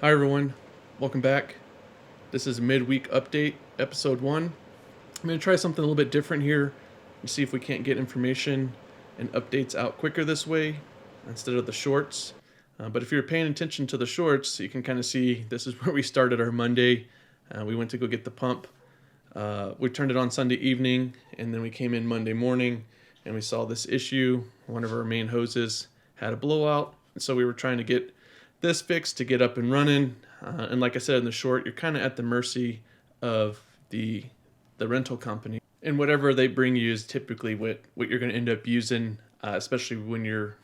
Hi everyone, welcome back. This is Midweek Update, Episode 1. I'm going to try something a little bit different here and see if we can't get information and updates out quicker this way instead of the shorts. But if you're paying attention to the shorts, you can kind of see this is where we started our Monday. We went to go get the pump. We turned it on Sunday evening, and then we came in Monday morning and we saw this issue. One of our main hoses had a blowout, so we were trying to get this fixed to get up and running. And like I said in the short, you're kind of at the mercy of the rental company, and whatever they bring you is typically what you're going to end up using, especially when you're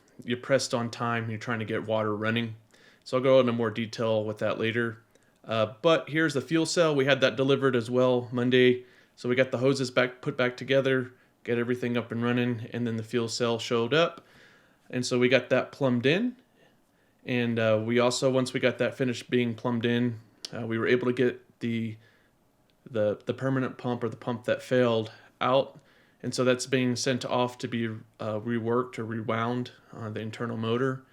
pressed on time and you're trying to get water running. So I'll go into more detail with that later. But here's the fuel cell. We had that delivered as well Monday. So we got the hoses put back together, get everything up and running, and then the fuel cell showed up. And so we got that plumbed in. And we also, once we got that finished being plumbed in, we were able to get the permanent pump, or the pump that failed, out. And so that's being sent off to be reworked or rewound, the internal motor.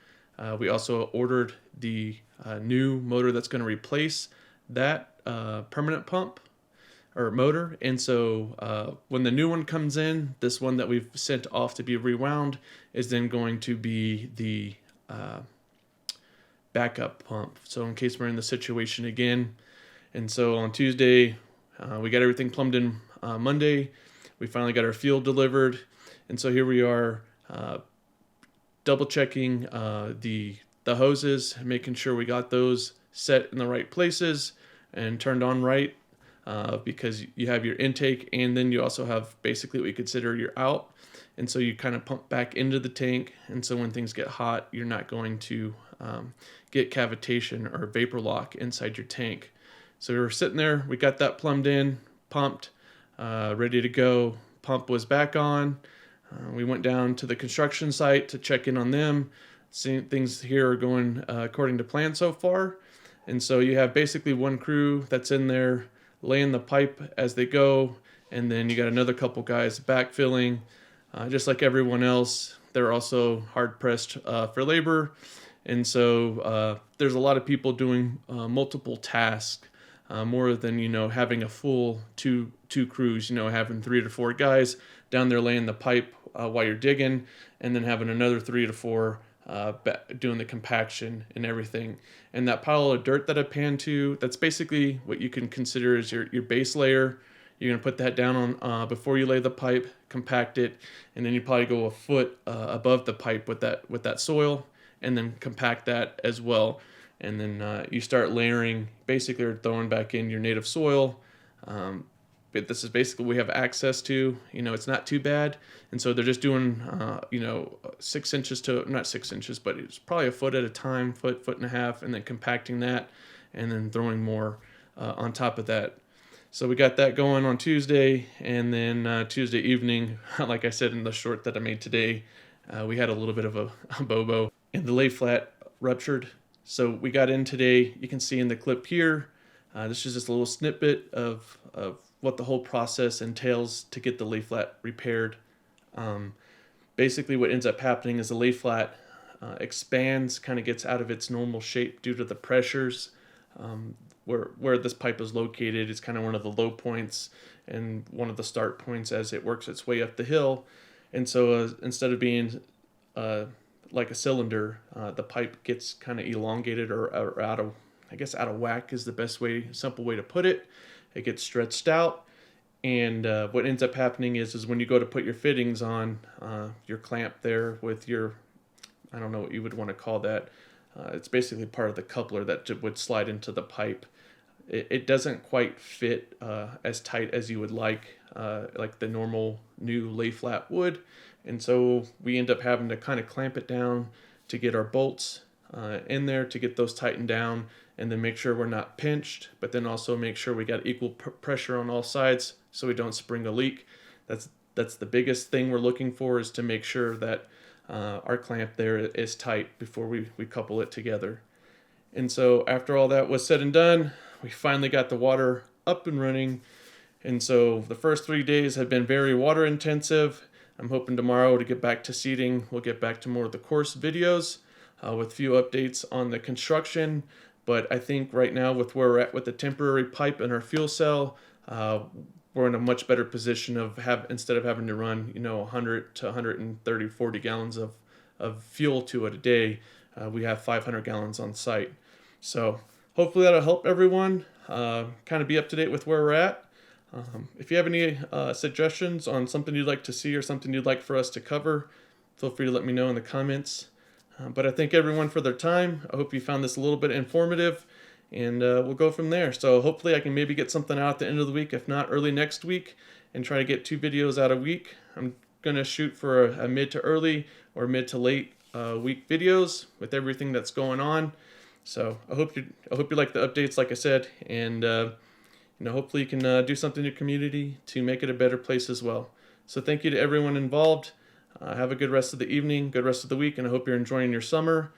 We also ordered the new motor that's going to replace that permanent pump or motor. And so when the new one comes in, this one that we've sent off to be rewound is then going to be the backup pump. So in case we're in the situation again. And so on Tuesday, we got everything plumbed in. Monday, we finally got our fuel delivered. And so here we are, double checking the hoses, making sure we got those set in the right places and turned on right, because you have your intake, and then you also have basically what you consider your out. And so you kind of pump back into the tank, and so when things get hot, you're not going to get cavitation or vapor lock inside your tank. So we were sitting there, we got that plumbed in, pumped, ready to go. Pump was back on. We went down to the construction site to check in on them. Seeing things here are going according to plan so far. And so you have basically one crew that's in there laying the pipe as they go, and then you got another couple guys backfilling. Just like everyone else, they're also hard pressed for labor. And so there's a lot of people doing multiple tasks, more than, having a full two crews, having 3 to 4 guys down there laying the pipe while you're digging, and then having another 3 to 4 doing the compaction and everything. And that pile of dirt that I panned to, that's basically what you can consider as your base layer. You're going to put that down on before you lay the pipe, compact it, and then you probably go a foot above the pipe with that soil, and then compact that as well. And then you start layering, basically throwing back in your native soil. But this is basically what we have access to. It's not too bad. And so they're just doing, 6 inches to, not 6 inches, but it's probably a foot at a time, foot and a half, and then compacting that, and then throwing more on top of that. So we got that going on Tuesday, and then Tuesday evening, like I said in the short that I made today, we had a little bit of a bobo, and the lay flat ruptured. So we got in today. You can see in the clip here, this is just a little snippet of what the whole process entails to get the lay flat repaired. Basically what ends up happening is the lay flat expands, kind of gets out of its normal shape due to the pressures. Where this pipe is located is kind of one of the low points and one of the start points as it works its way up the hill. And so instead of being like a cylinder, the pipe gets kind of elongated or out of whack is the best way, simple way to put it. It gets stretched out, and what ends up happening is when you go to put your fittings on, your clamp there with your, I don't know what you would want to call that. It's basically part of the coupler that would slide into the pipe. It doesn't quite fit as tight as you would like the normal new lay flat would. And so we end up having to kind of clamp it down to get our bolts in there, to get those tightened down, and then make sure we're not pinched, but then also make sure we got equal pressure on all sides so we don't spring a leak. That's the biggest thing we're looking for, is to make sure that our clamp there is tight before we couple it together. And so after all that was said and done, we finally got the water up and running. And so the first 3 days have been very water intensive. I'm hoping tomorrow to get back to seeding. We'll get back to more of the course videos with few updates on the construction. But I think right now with where we're at with the temporary pipe and our fuel cell, we're in a much better position of instead of having to run 100 to 130, 40 gallons of fuel to it a day, we have 500 gallons on site. So hopefully that'll help everyone kind of be up to date with where we're at. If you have any suggestions on something you'd like to see or something you'd like for us to cover, feel free to let me know in the comments. But I thank everyone for their time. I hope you found this a little bit informative, and we'll go from there. So hopefully I can maybe get something out at the end of the week, if not early next week, and try to get 2 videos out a week. I'm going to shoot for a mid to early or mid to late week videos with everything that's going on. So I hope you like the updates, like I said, and hopefully you can do something in your community to make it a better place as well. So thank you to everyone involved. Have a good rest of the evening, good rest of the week, and I hope you're enjoying your summer.